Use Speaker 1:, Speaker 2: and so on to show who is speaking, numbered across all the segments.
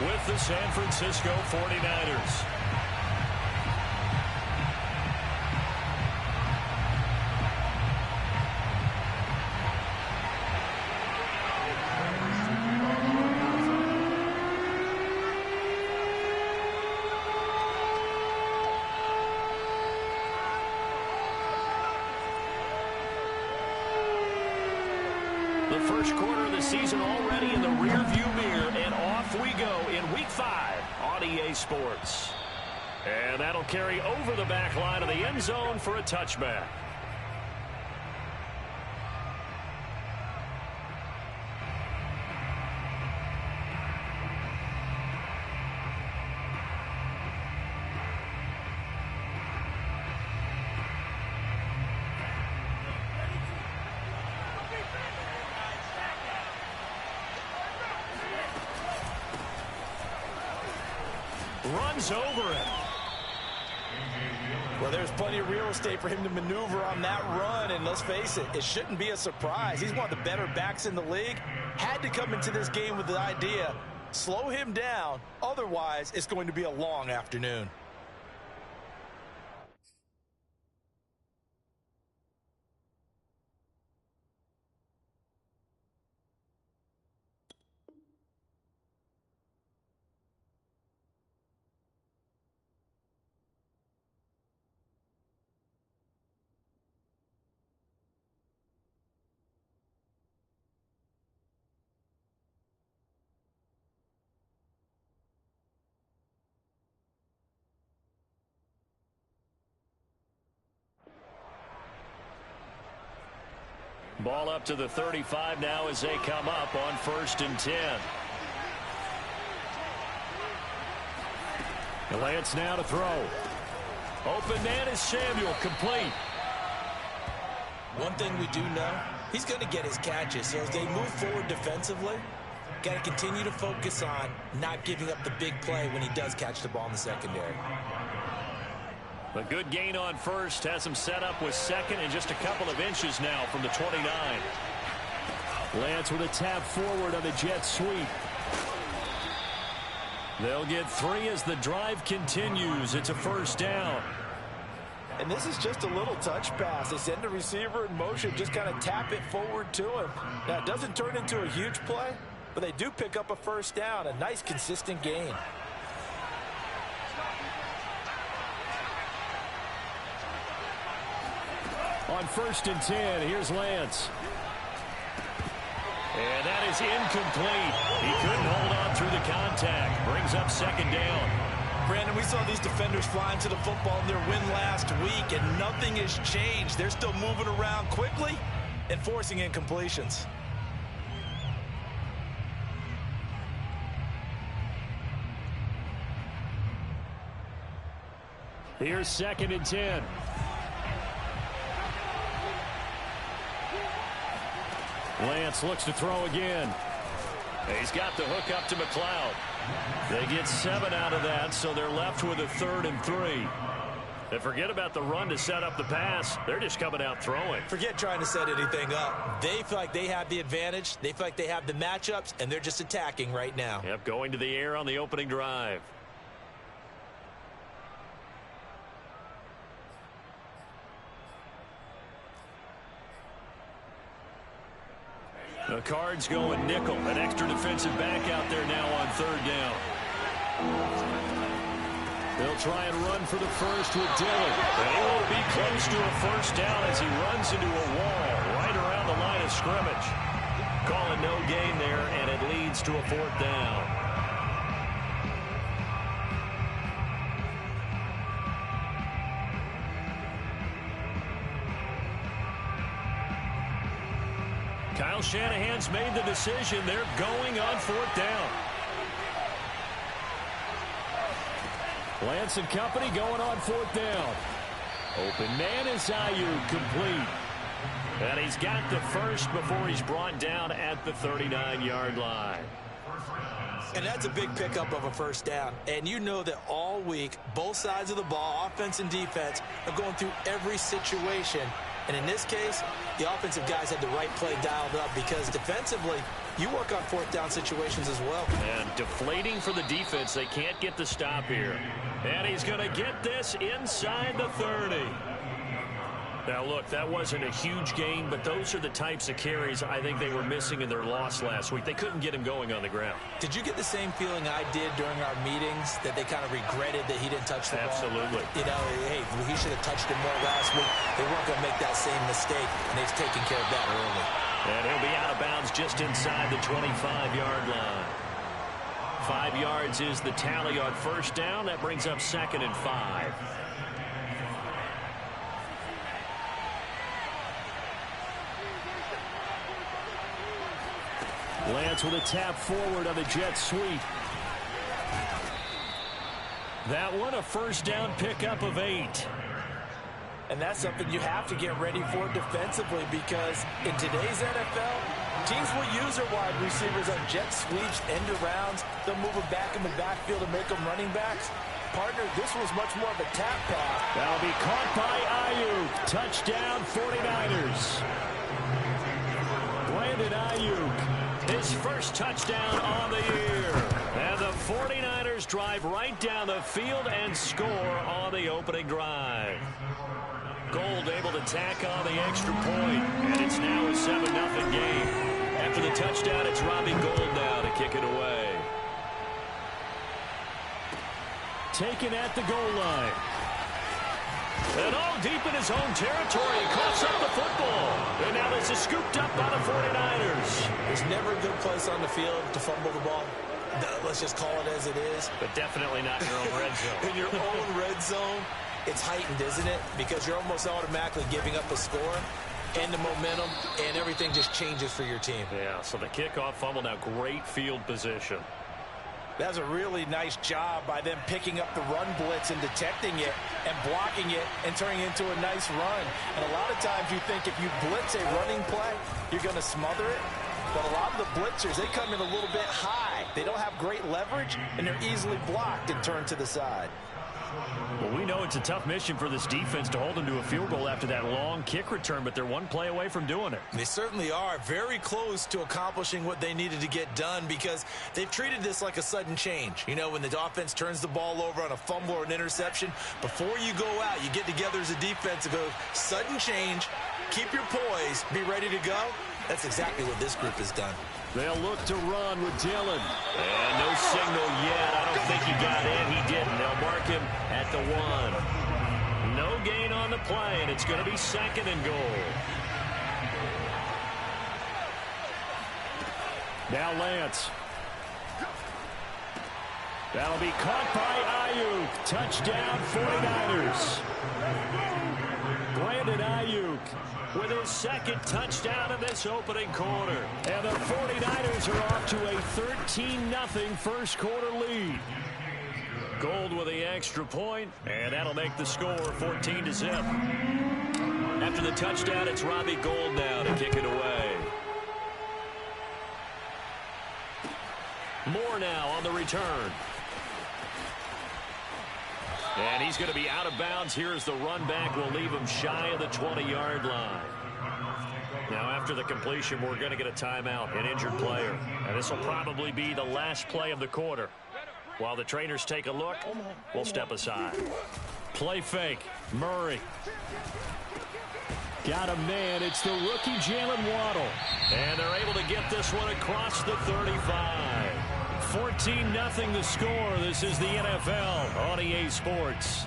Speaker 1: with the San Francisco 49ers. The first quarter of the season already in the rearview mirror, and off we go in Week 5 on EA Sports. And that'll carry over the back line of the end zone for a touchback. Runs over it.
Speaker 2: Well, there's plenty of real estate for him to maneuver on that run, and let's face it, it shouldn't be a surprise. He's one of the better backs in the league. Had to come into this game with the idea, slow him down, otherwise it's going to be a long afternoon.
Speaker 1: Ball up to the 35 now as they come up on 1st and 10. Lance now to throw. Open man is Samuel, complete.
Speaker 2: One thing we do know, he's going to get his catches. So as they move forward defensively, got to continue to focus on not giving up the big play when he does catch the ball in the secondary.
Speaker 1: A good gain on first, has him set up with second and just a couple of inches now from the 29. Lance with a tap forward on the jet sweep. They'll get 3 as the drive continues. It's a first down.
Speaker 2: And this is just a little touch pass. They send the receiver in motion, just kind of tap it forward to him. Now, it doesn't turn into a huge play, but they do pick up a first down. A nice, consistent gain.
Speaker 1: On 1st and 10, here's Lance. And that is incomplete. He couldn't hold on through the contact. Brings up second down.
Speaker 2: Brandon, we saw these defenders flying to the football in their win last week, and nothing has changed. They're still moving around quickly and forcing incompletions.
Speaker 1: Here's 2nd and 10. Lance looks to throw again. He's got the hook up to McLeod. They get 7 out of that, so they're left with a 3rd and 3. And forget about the run to set up the pass. They're just coming out throwing.
Speaker 2: Forget trying to set anything up. They feel like they have the advantage. They feel like they have the matchups, and they're just attacking right now.
Speaker 1: Yep, going to the air on the opening drive. The Cards going nickel. An extra defensive back out there now on 3rd down. They'll try and run for the first with Dillon. And he will be close to a first down as he runs into a wall right around the line of scrimmage. Calling no gain there, and it leads to a 4th down. Kyle Shanahan's made the decision. They're going on 4th down. Lance and company going on 4th down. Open man is Ayuk, complete. And he's got the first before he's brought down at the 39-yard line.
Speaker 2: And that's a big pickup of a first down. And you know that all week, both sides of the ball, offense and defense, are going through every situation. And in this case, the offensive guys had the right play dialed up because defensively, you work on fourth down situations as well.
Speaker 1: And deflating for the defense. They can't get the stop here. And he's going to get this inside the 30. Now, look, that wasn't a huge gain, but those are the types of carries I think they were missing in their loss last week. They couldn't get him going on the ground.
Speaker 2: Did you get the same feeling I did during our meetings, that they kind of regretted that he didn't touch the ball?
Speaker 1: Absolutely.
Speaker 2: You know, hey, he should have touched it more last week. They weren't going to make that same mistake, and they've taken care of that early.
Speaker 1: And he'll be out of bounds just inside the 25-yard line. 5 yards is the tally on first down. That brings up 2nd and 5. Lance with a tap forward on the jet sweep. That one a first down pickup of 8.
Speaker 2: And that's something you have to get ready for defensively, because in today's NFL, teams will use their wide receivers on jet sweeps, end arounds. They'll move them back in the backfield and make them running backs. Partner, this was much more of a tap pass.
Speaker 1: That'll be caught by Ayuk. Touchdown 49ers. Brandon Ayuk. His first touchdown on the year. And the 49ers drive right down the field and score on the opening drive. Gold able to tack on the extra point. And it's now a 7-0 game. After the touchdown, it's Robbie Gould now to kick it away. Taken at the goal line. And all deep in his own territory. He coughs up the football. And now this is scooped up by the 49ers.
Speaker 2: There's never a good place on the field to fumble the ball. Let's just call it as it is.
Speaker 1: But definitely not in your own red zone.
Speaker 2: In your own red zone, it's heightened, isn't it? Because you're almost automatically giving up a score and the momentum, and everything just changes for your team.
Speaker 1: Yeah, so the kickoff fumble, now great field position.
Speaker 2: That was a really nice job by them picking up the run blitz and detecting it and blocking it and turning it into a nice run. And a lot of times you think if you blitz a running play, you're going to smother it. But a lot of the blitzers, they come in a little bit high. They don't have great leverage, and they're easily blocked and turned to the side.
Speaker 1: Well, we know it's a tough mission for this defense to hold them to a field goal after that long kick return, but they're one play away from doing it.
Speaker 2: They certainly are very close to accomplishing what they needed to get done, because they've treated this like a sudden change. You know, when the offense turns the ball over on a fumble or an interception, before you go out, you get together as a defense and go, sudden change, keep your poise, be ready to go. That's exactly what this group has done.
Speaker 1: They'll look to run with Dillon. And no signal yet. I don't think he got in. He didn't. They'll mark him at the 1. No gain on the play, and it's going to be 2nd and goal. Now Lance. That'll be caught by Ayuk. Touchdown 49ers. Brandon Ayuk with his 2nd touchdown in this opening quarter. And the 49ers are off to a 13-0 first quarter lead. Gould with the extra point, and that'll make the score 14-0. After the touchdown, it's Robbie Gould now to kick it away. Moore now on the return. And he's going to be out of bounds. Here's the run back. We'll leave him shy of the 20-yard line. Now, after the completion, we're going to get a timeout, an injured player. And this will probably be the last play of the quarter. While the trainers take a look, we'll step aside. Play fake. Murray. Got a man. It's the rookie Jalen Waddle. And they're able to get this one across the 35. 14-0 the score. This is the NFL on EA Sports.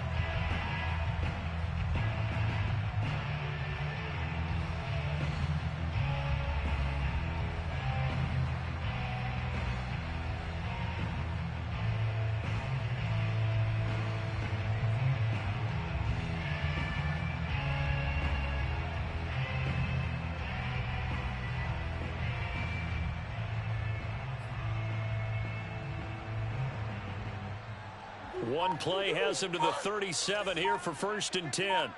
Speaker 1: One play has him to the 37 here for 1st and 10.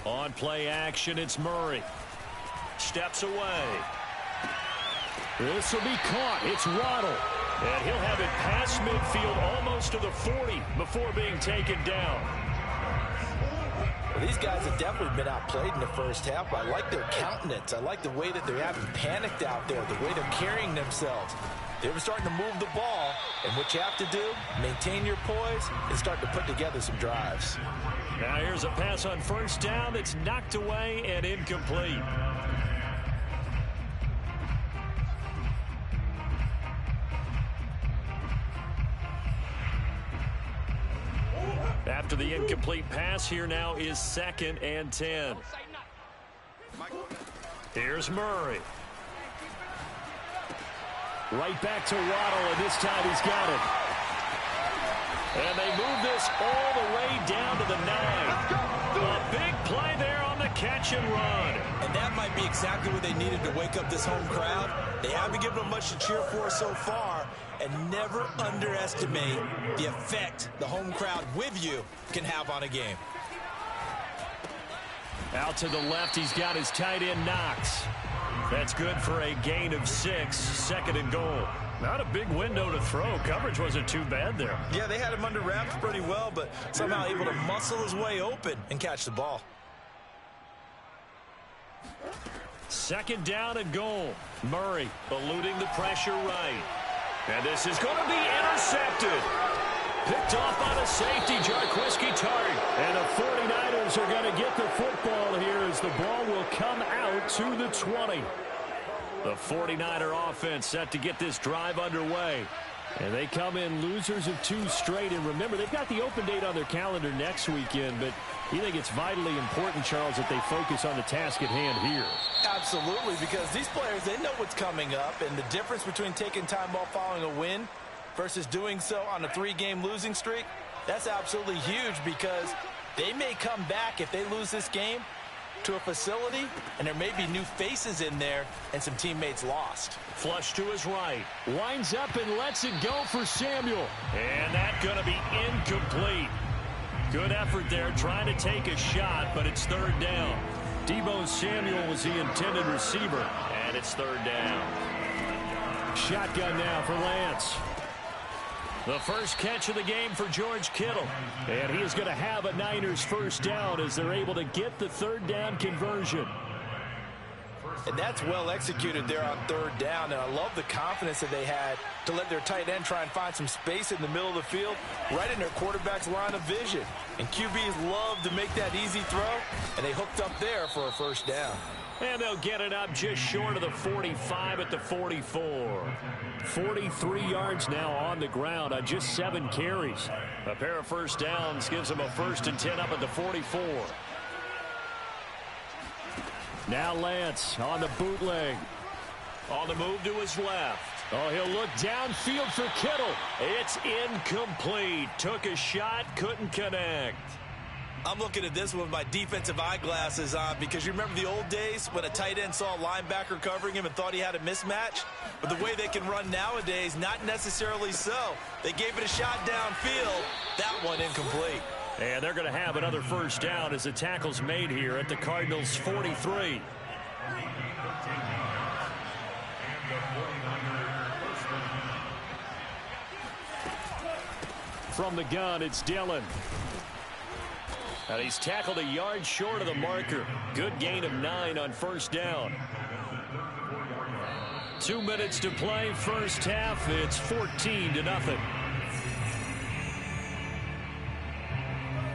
Speaker 1: On play action, it's Murray. Steps away. This will be caught. It's Waddle. And he'll have it past midfield almost to the 40 before being taken down.
Speaker 2: Well, these guys have definitely been outplayed in the first half, but I like their countenance. I like the way that they're having panicked out there, the way they're carrying themselves. They were starting to move the ball, and what you have to do, maintain your poise and start to put together some drives.
Speaker 1: Now here's a pass on first down that's knocked away and incomplete. After the incomplete pass, here now is 2nd and 10. Here's Murray. Right back to Waddle, and this time he's got it. And they move this all the way down to the 9. A big play there on the catch and run.
Speaker 2: And that might be exactly what they needed to wake up this home crowd. They haven't given them much to cheer for so far, and never underestimate the effect the home crowd with you can have on a game.
Speaker 1: Out to the left, he's got his tight end Knox. That's good for a gain of 6, 2nd and goal. Not a big window to throw. Coverage wasn't too bad there.
Speaker 2: Yeah, they had him under wraps pretty well, but somehow able to muscle his way open and catch the ball.
Speaker 1: 2nd down and goal. Murray eluding the pressure right. And this is going to be intercepted. Picked off on a safety, Jarquiski Tartt. And the 49ers are going to get the football here as the ball will come out to the 20. The 49er offense set to get this drive underway. And they come in losers of 2 straight. And remember, they've got the open date on their calendar next weekend. But you think it's vitally important, Charles, that they focus on the task at hand here?
Speaker 2: Absolutely, because these players, they know what's coming up. And the difference between taking time off following a win versus doing so on a 3-game losing streak, that's absolutely huge, because they may come back if they lose this game to a facility, and there may be new faces in there and some teammates lost.
Speaker 1: Flush to his right. Winds up and lets it go for Samuel. And that's going to be incomplete. Good effort there trying to take a shot, but it's 3rd down. Deebo Samuel was the intended receiver, and it's 3rd down. Shotgun now for Lance. The first catch of the game for George Kittle. And he is going to have a Niners first down as they're able to get the 3rd down conversion.
Speaker 2: And that's well executed there on 3rd down. And I love the confidence that they had to let their tight end try and find some space in the middle of the field, right in their quarterback's line of vision. And QBs love to make that easy throw, and they hooked up there for a first down.
Speaker 1: And they'll get it up just short of the 45 at the 44. 43 yards now on the ground on just 7 carries. A pair of first downs gives them a 1st and 10 up at the 44. Now Lance on the bootleg. On the move to his left. Oh, he'll look downfield for Kittle. It's incomplete. Took a shot, couldn't connect.
Speaker 2: I'm looking at this one with my defensive eyeglasses on, because you remember the old days when a tight end saw a linebacker covering him and thought he had a mismatch? But the way they can run nowadays, not necessarily so. They gave it a shot downfield. That one incomplete.
Speaker 1: And they're going to have another first down as the tackle's made here at the Cardinals' 43. From the gun, it's Dillon. And he's tackled a yard short of the marker. Good gain of 9 on first down. 2 minutes to play, first half. It's 14-0.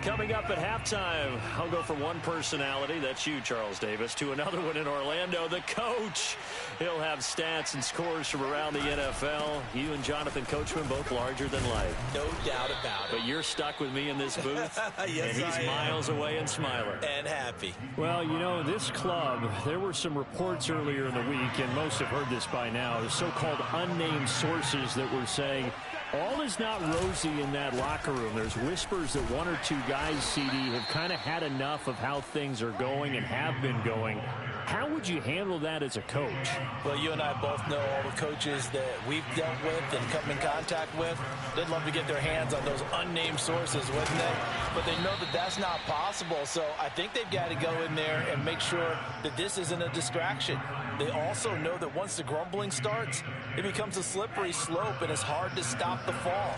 Speaker 1: Coming up at halftime, I'll go from one personality, that's you, Charles Davis, to another one in Orlando, the coach. He'll have stats and scores from around the NFL. You and Jonathan Coachman both larger than life.
Speaker 2: No doubt about it.
Speaker 1: But you're stuck with me in this booth.
Speaker 2: Yes,
Speaker 1: and he's miles away and smiling.
Speaker 2: And happy.
Speaker 1: Well, you know, this club, there were some reports earlier in the week, and most have heard this by now, the so-called unnamed sources that were saying all is not rosy in that locker room. There's whispers that 1 or 2 guys, CD, have kind of had enough of how things are going and have been going. How would you handle that as a coach?
Speaker 2: Well, you and I both know all the coaches that we've dealt with and come in contact with. They'd love to get their hands on those unnamed sources, wouldn't they? But they know that that's not possible. So I think they've got to go in there and make sure that this isn't a distraction. They also know that once the grumbling starts, it becomes a slippery slope and it's hard to stop the fall.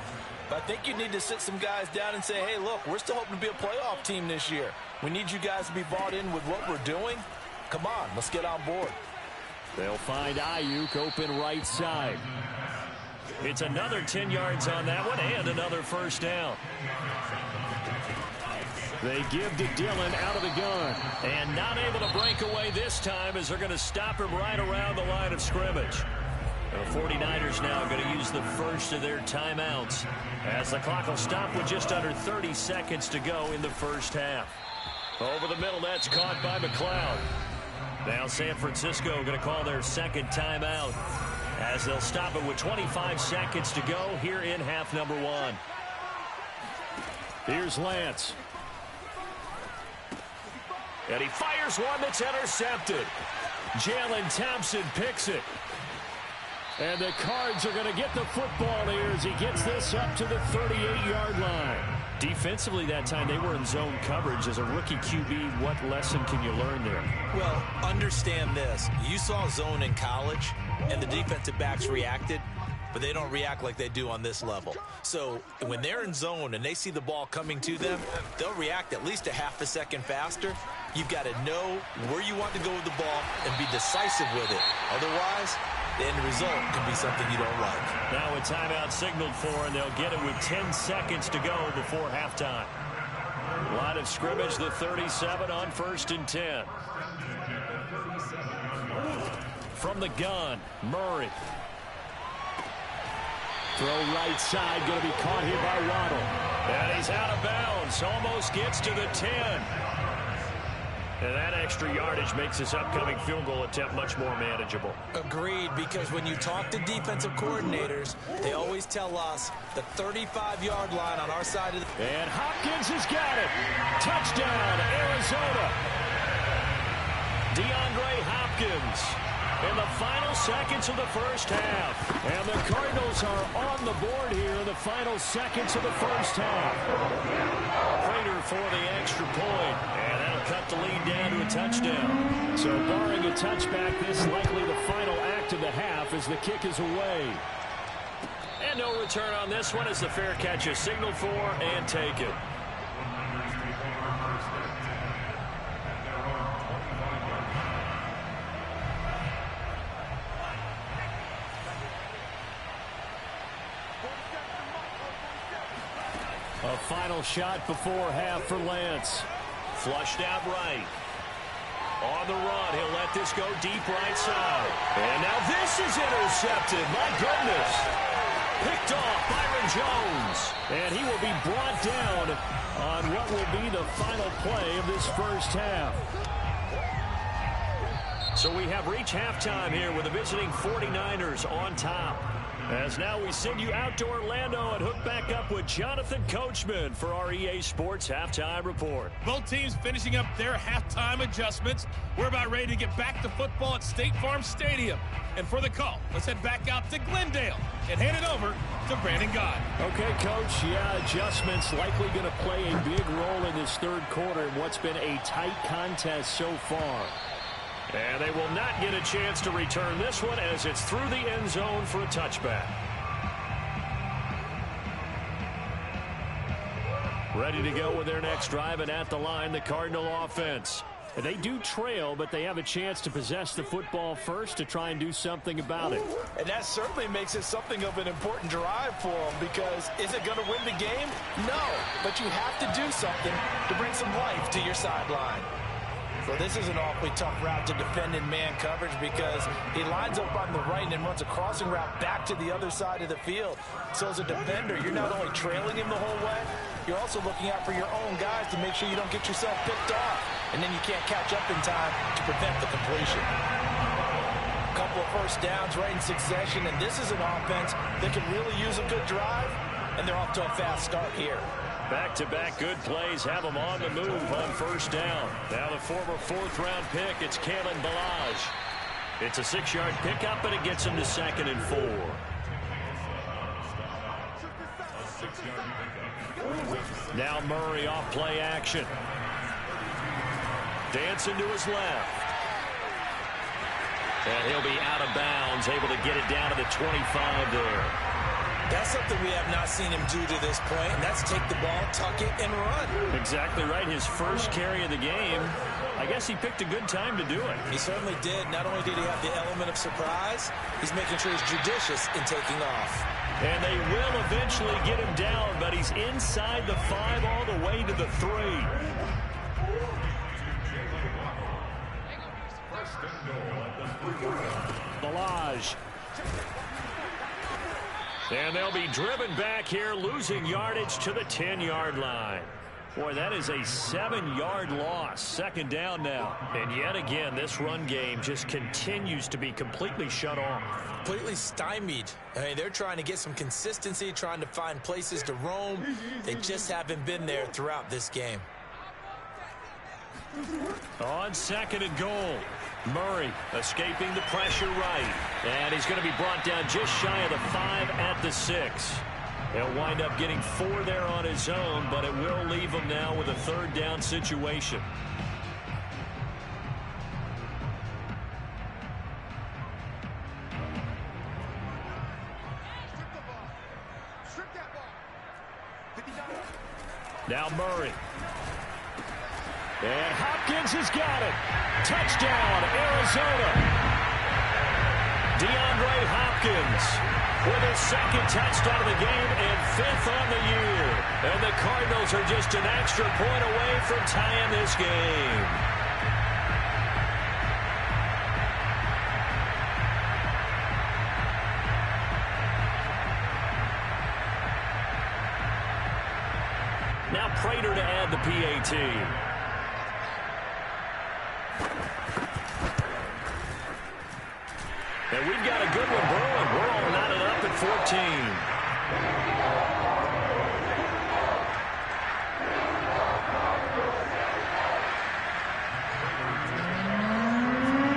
Speaker 2: But I think you need to sit some guys down and say, hey, look, we're still hoping to be a playoff team this year. We need you guys to be bought in with what we're doing. Come on, let's get on board.
Speaker 1: They'll find Ayuk open right side. It's another 10 yards on that one and another first down. They give to Dillon out of the gun. And not able to break away this time as they're going to stop him right around the line of scrimmage. The 49ers now going to use the first of their timeouts as the clock will stop with just under 30 seconds to go in the first half. Over the middle, that's caught by McLeod. Now San Francisco going to call their second timeout as they'll stop it with 25 seconds to go here in half number one. Here's Lance. And he fires one that's intercepted. Jalen Thompson picks it. And the Cards are going to get the football here as he gets this up to the 38-yard line. Defensively that time they were in zone coverage. As a rookie QB, what lesson can you learn there?
Speaker 2: Well, understand this. You saw zone in college, and the defensive backs reacted, but they don't react like they do on this level. So when they're in zone and they see the ball coming to them, they'll react at least a half a second faster. You've got to know where you want to go with the ball and be decisive with it. Otherwise, the end result can be something you don't like.
Speaker 1: Now a timeout signaled for, and they'll get it with 10 seconds to go before halftime. Line of scrimmage, the 37 on 1st and 10. From the gun, Murray. Throw right side, going to be caught here by Waddle. And he's out of bounds, almost gets to the 10. And that extra yardage makes this upcoming field goal attempt much more manageable.
Speaker 2: Agreed, because when you talk to defensive coordinators, they always tell us the 35-yard line on our side of the...
Speaker 1: And Hopkins has got it. Touchdown, Arizona. DeAndre Hopkins in the final seconds of the first half. And the Cardinals are on the board here in the final seconds of the first half. Prater for the extra point. And that'll cut the lead down to a touchdown. So barring a touchback, this is likely the final act of the half as the kick is away. And no return on this one as the fair catch is signaled for and taken. A final shot before half for Lance. Flushed out right. On the run, he'll let this go deep right side. And now this is intercepted. My goodness. Picked off Byron Jones. And he will be brought down on what will be the final play of this first half. So we have reached halftime here with the visiting 49ers on top. As now we send you out to Orlando and hook back up with Jonathan Coachman for our EA Sports Halftime Report.
Speaker 3: Both teams finishing up their halftime adjustments. We're about ready to get back to football at State Farm Stadium. And for the call, let's head back out to Glendale and hand it over to Brandon Gaudin.
Speaker 1: Okay, Coach, yeah, adjustments likely going to play a big role in this third quarter in what's been a tight contest so far. And they will not get a chance to return this one as it's through the end zone for a touchback. Ready to go with their next drive, and at the line, the Cardinal offense. They do trail, but they have a chance to possess the football first to try and do something about it.
Speaker 2: And that certainly makes it something of an important drive for them, because is it going to win the game? No, but you have to do something to bring some life to your sideline. So this is an awfully tough route to defend in man coverage, because he lines up on the right and then runs a crossing route back to the other side of the field. So as a defender, you're not only trailing him the whole way, you're also looking out for your own guys to make sure you don't get yourself picked off. And then you can't catch up in time to prevent the completion. A couple of first downs right in succession, and this is an offense that can really use a good drive, and they're off to a fast start here.
Speaker 1: Back-to-back good plays have them on the move on first down. Now the former fourth-round pick, it's Kalen Ballage. It's a 6-yard pickup, and it gets him to 2nd and 4. Now Murray off play action. Dancing to his left. And he'll be out of bounds, able to get it down to the 25 there.
Speaker 2: That That's something we have not seen him do to this point, and that's take the ball, tuck it, and run.
Speaker 1: Exactly right. His first carry of the game. I guess he picked a good time to do it.
Speaker 2: He certainly did. Not only did he have the element of surprise, he's making sure he's judicious in taking off.
Speaker 1: And they will eventually get him down, but he's inside the 5 all the way to the 3. Balaj. And they'll be driven back here, losing yardage to the 10-yard line. Boy, that is a 7-yard loss. Second down now. And yet again, this run game just continues to be completely shut off.
Speaker 2: Completely stymied. I mean, they're trying to get some consistency, trying to find places to roam. They just haven't been there throughout this game.
Speaker 1: On second and goal, Murray escaping the pressure right. And he's going to be brought down just shy of the 5 at the 6. He'll wind up getting 4 there on his own, but it will leave him now with a third down situation. Now Murray. And Hopkins has got it. Touchdown, Arizona. DeAndre Hopkins with his second touchdown of the game and 5th on the year. And the Cardinals are just an extra point away from tying this game. Now Prater to add the PAT. And we've got a good one brewing. We're all knotted up at 14.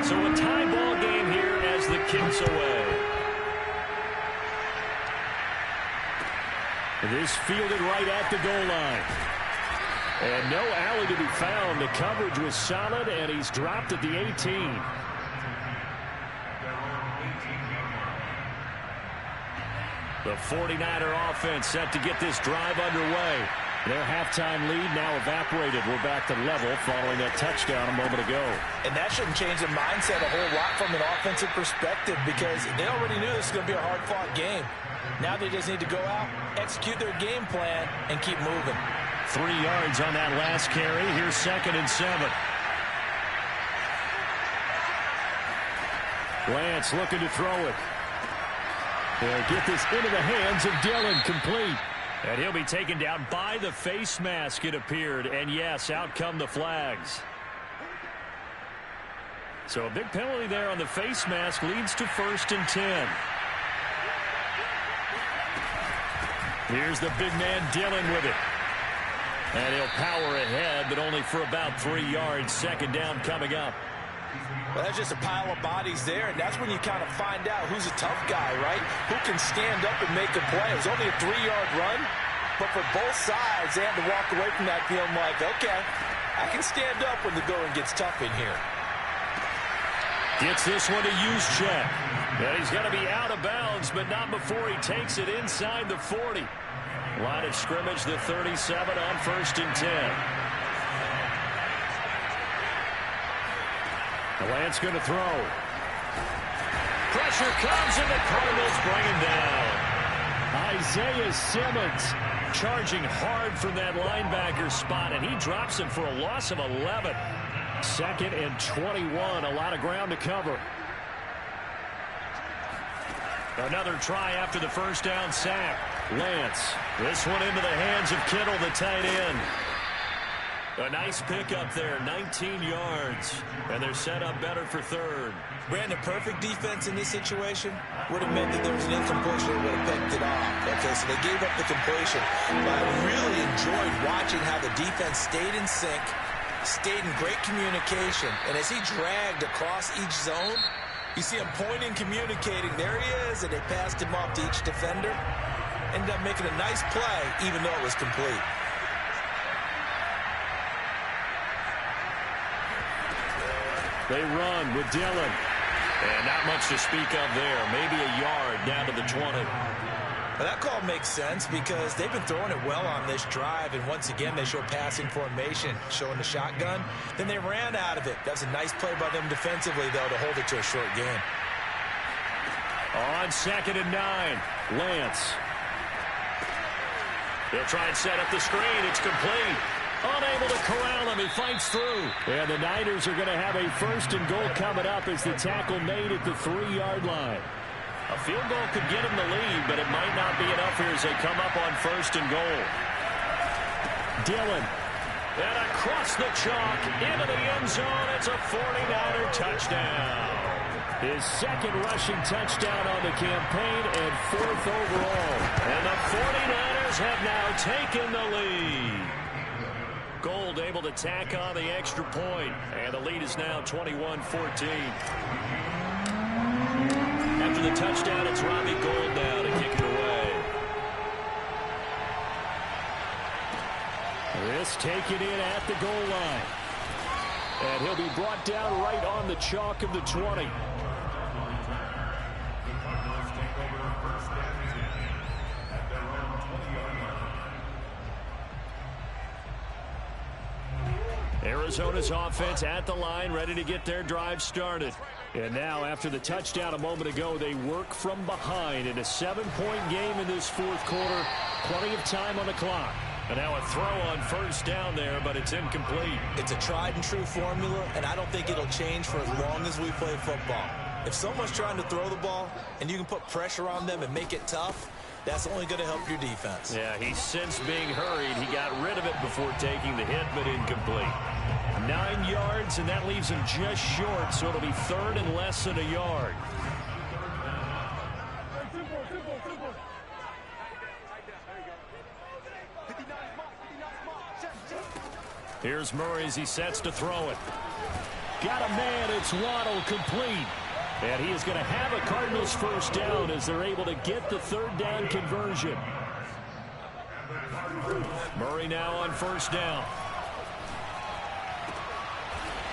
Speaker 1: So a tie ball game here as the kick's away. This fielded right at the goal line. And no alley to be found. The coverage was solid, and he's dropped at the 18. The 49er offense set to get this drive underway. Their halftime lead now evaporated. We're back to level following that touchdown a moment ago.
Speaker 2: And that shouldn't change the mindset a whole lot from an offensive perspective because they already knew this was going to be a hard-fought game. Now they just need to go out, execute their game plan, and keep moving.
Speaker 1: 3 yards on that last carry. Here's 2nd and 7. Lance looking to throw it. They'll get this into the hands of Dillon, complete. And he'll be taken down by the face mask, it appeared. And yes, out come the flags. So a big penalty there on the face mask leads to 1st and 10. Here's the big man Dillon with it. And he'll power ahead, but only for about 3 yards. 2nd down coming up.
Speaker 2: Well, that's just a pile of bodies there, and that's when you kind of find out who's a tough guy, right? Who can stand up and make a play. It was only a 3-yard run, but for both sides, they had to walk away from that feeling like, okay, I can stand up when the going gets tough in here.
Speaker 1: Gets this one to Juszczyk. And he's going to be out of bounds, but not before he takes it inside the 40. Line of scrimmage, the 37 on 1st and 10. Lance going to throw. Pressure comes, and the Cardinals bring him down. Isaiah Simmons charging hard from that linebacker spot, and he drops him for a loss of 11. 2nd and 21, a lot of ground to cover. Another try after the first down sack. Lance, this one into the hands of Kittle, the tight end. A nice pickup there, 19 yards. And they're set up better for 3rd.
Speaker 2: Brandon, perfect defense in this situation would have meant that there was an incompletion that would have picked it off. Okay, so they gave up the completion. But I really enjoyed watching how the defense stayed in sync, stayed in great communication. And as he dragged across each zone, you see him pointing, communicating. There he is, and they passed him off to each defender. Ended up making a nice play, even though it was complete.
Speaker 1: They run with Dillon. And not much to speak of there. Maybe a yard down to the 20.
Speaker 2: Well, that call makes sense because they've been throwing it well on this drive, and once again, they show passing formation, showing the shotgun. Then they ran out of it. That's a nice play by them defensively, though, to hold it to a short gain.
Speaker 1: On 2nd and 9, Lance. He'll try and set up the screen. It's complete. Unable to corral him. He fights through. And the Niners are going to have a 1st and goal coming up as the tackle made at the 3-yard line. A field goal could get him the lead, but it might not be enough here as they come up on 1st and goal. Dillon. And across the chalk into the end zone. It's a 49er touchdown. His 2nd rushing touchdown on the campaign and 4th overall. And the 49ers have now taken the lead. Gould able to tack on the extra point. And the lead is now 21-14. After the touchdown, it's Robbie Gould now to kick it away. This taken in at the goal line. And he'll be brought down right on the chalk of the 20. Arizona's offense at the line, ready to get their drive started. And now, after the touchdown a moment ago, they work from behind in a 7-point game in this 4th quarter. Plenty of time on the clock. And now a throw on 1st down there, but it's incomplete.
Speaker 2: It's a tried-and-true formula, and I don't think it'll change for as long as we play football. If someone's trying to throw the ball and you can put pressure on them and make it tough, that's only going to help your defense.
Speaker 1: Yeah, he's since being hurried. He got rid of it before taking the hit, but incomplete. 9 yards, and that leaves him just short, so it'll be 3rd and less than a yard. Here's Murray as he sets to throw it. Got a man, it's Waddle, complete. And he is going to have a Cardinals 1st down as they're able to get the 3rd down conversion. Murray now on 1st down.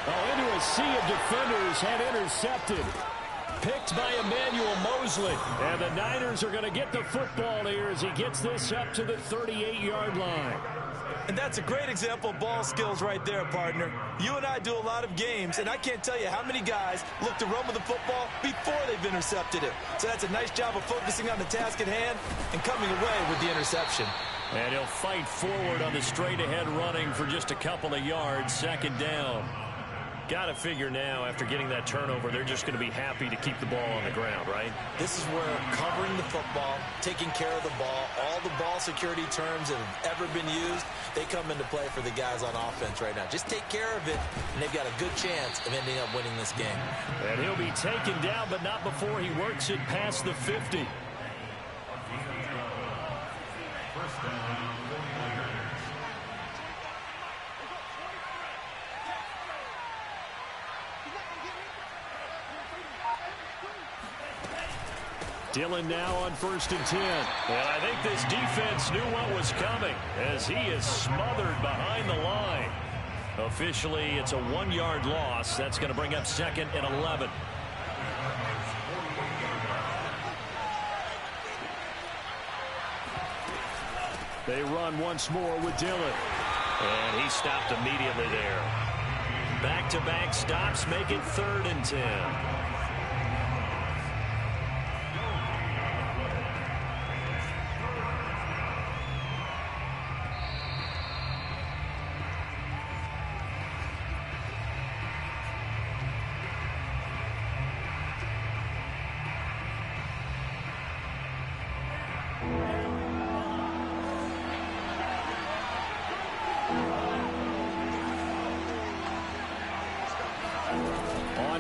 Speaker 1: Oh, into a sea of defenders, and intercepted. Picked by Emmanuel Mosley. And the Niners are going to get the football here as he gets this up to the 38-yard line.
Speaker 2: And that's a great example of ball skills right there, partner. You and I do a lot of games, and I can't tell you how many guys look to run with the football before they've intercepted it. So that's a nice job of focusing on the task at hand and coming away with the interception.
Speaker 1: And he'll fight forward on the straight-ahead running for just a couple of yards. 2nd down. Got to figure now, after getting that turnover, they're just going to be happy to keep the ball on the ground, right?
Speaker 2: This is where covering the football, taking care of the ball, all the ball security terms that have ever been used, they come into play for the guys on offense right now. Just take care of it, and they've got a good chance of ending up winning this game.
Speaker 1: And he'll be taken down, but not before he works it past the 50. Dillon now on 1st and 10. And I think this defense knew what was coming as he is smothered behind the line. Officially, it's a 1-yard loss. That's going to bring up 2nd and 11. They run once more with Dillon. And he stopped immediately there. Back-to-back stops make it 3rd and 10.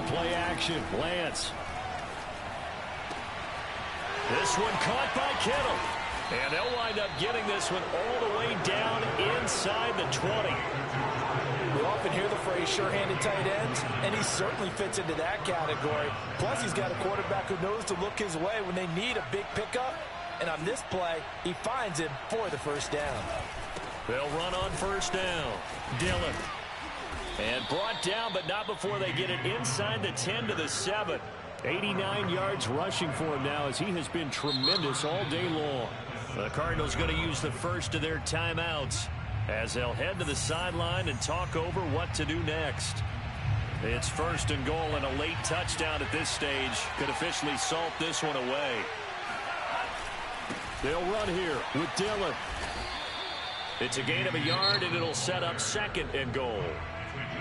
Speaker 1: Play action, Lance. This one caught by Kittle. And they'll wind up getting this one all the way down inside the 20.
Speaker 2: We often hear the phrase sure-handed tight ends, and he certainly fits into that category. Plus, he's got a quarterback who knows to look his way when they need a big pickup. And on this play, he finds him for the 1st down.
Speaker 1: They'll run on 1st down. Dillon. And brought down, but not before they get it inside the 10 to the 7. 89 yards rushing for him now as he has been tremendous all day long. The Cardinals going to use the first of their timeouts as they'll head to the sideline and talk over what to do next. It's 1st and goal, and a late touchdown at this stage could officially salt this one away. They'll run here with Dillon. It's a gain of a yard, and it'll set up 2nd and goal.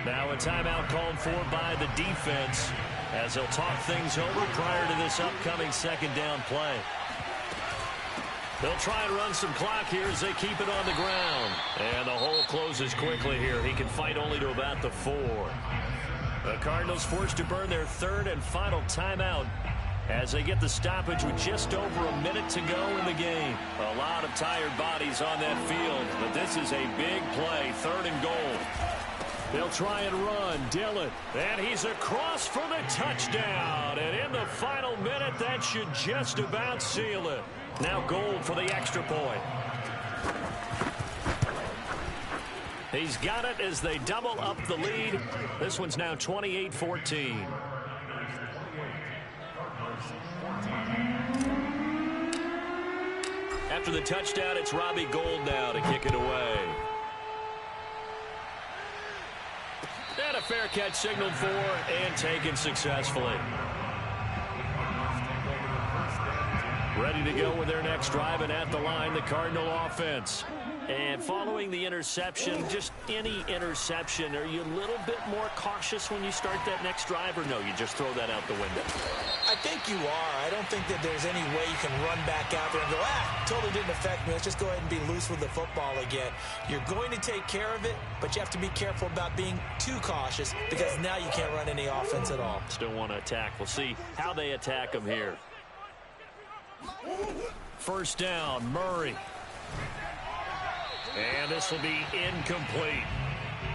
Speaker 1: Now a timeout called for by the defense as they'll talk things over prior to this upcoming 2nd down play. They'll try and run some clock here as they keep it on the ground. And the hole closes quickly here. He can fight only to about the 4. The Cardinals forced to burn their 3rd and final timeout as they get the stoppage with just over a minute to go in the game. A lot of tired bodies on that field, but this is a big play, 3rd and goal. They'll try and run. Dillon. And he's across for the touchdown. And in the final minute, that should just about seal it. Now Gould for the extra point. He's got it as they double up the lead. This one's now 28-14. After the touchdown, it's Robbie Gould now to kick it away. And a fair catch signaled for and taken successfully. Ready to go with their next drive, and at the line, the Cardinal offense. And following the interception, just any interception, are you a little bit more cautious when you start that next drive, or no, you just throw that out the window?
Speaker 2: I think you are. I don't think that there's any way you can run back out there and go, totally didn't affect me. Let's just go ahead and be loose with the football again. You're going to take care of it, but you have to be careful about being too cautious because now you can't run any offense at all.
Speaker 1: Still want to attack. We'll see how they attack them here. 1st down, Murray. And this will be incomplete.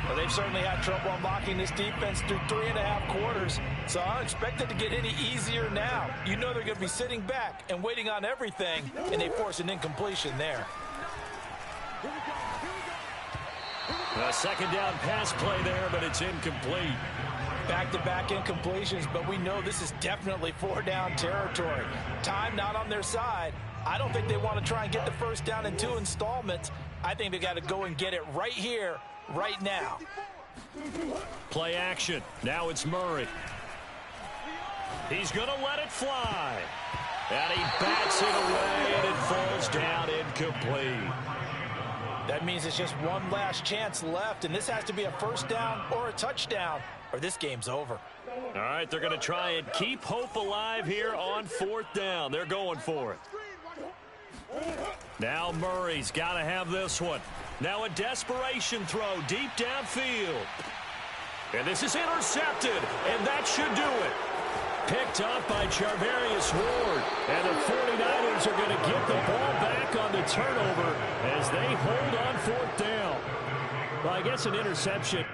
Speaker 2: Well, they've certainly had trouble unlocking this defense through 3.5 quarters, so I don't expect it to get any easier now. You know they're going to be sitting back and waiting on everything, and they force an incompletion there.
Speaker 1: A 2nd down pass play there, but it's incomplete.
Speaker 2: Back-to-back incompletions, but we know this is definitely 4-down territory. Time not on their side. I don't think they want to try and get the 1st down in 2 installments. I think they got to go and get it right here, right now.
Speaker 1: Play action. Now it's Murray. He's going to let it fly. And he bats it away, and it falls down incomplete.
Speaker 2: That means it's just one last chance left, and this has to be a 1st down or a touchdown, or this game's over.
Speaker 1: All right, they're going to try and keep hope alive here on 4th down. They're going for it. Now Murray's got to have this one. Now a desperation throw deep downfield. And this is intercepted, and that should do it. Picked up by Charvarius Ward. And the 49ers are going to get the ball back on the turnover as they hold on 4th down. Well, I guess an interception.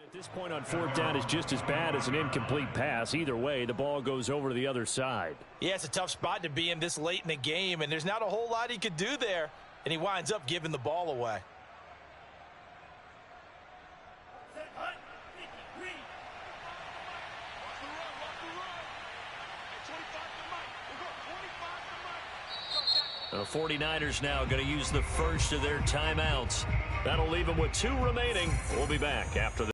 Speaker 1: At this point on 4th down is just as bad as an incomplete pass. Either way, the ball goes over to the other side.
Speaker 2: Yeah, it's a tough spot to be in this late in the game, and there's not a whole lot he could do there, and he winds up giving the ball away. The 49ers now going to use the first of their timeouts. That'll leave them with 2 remaining. We'll be back after the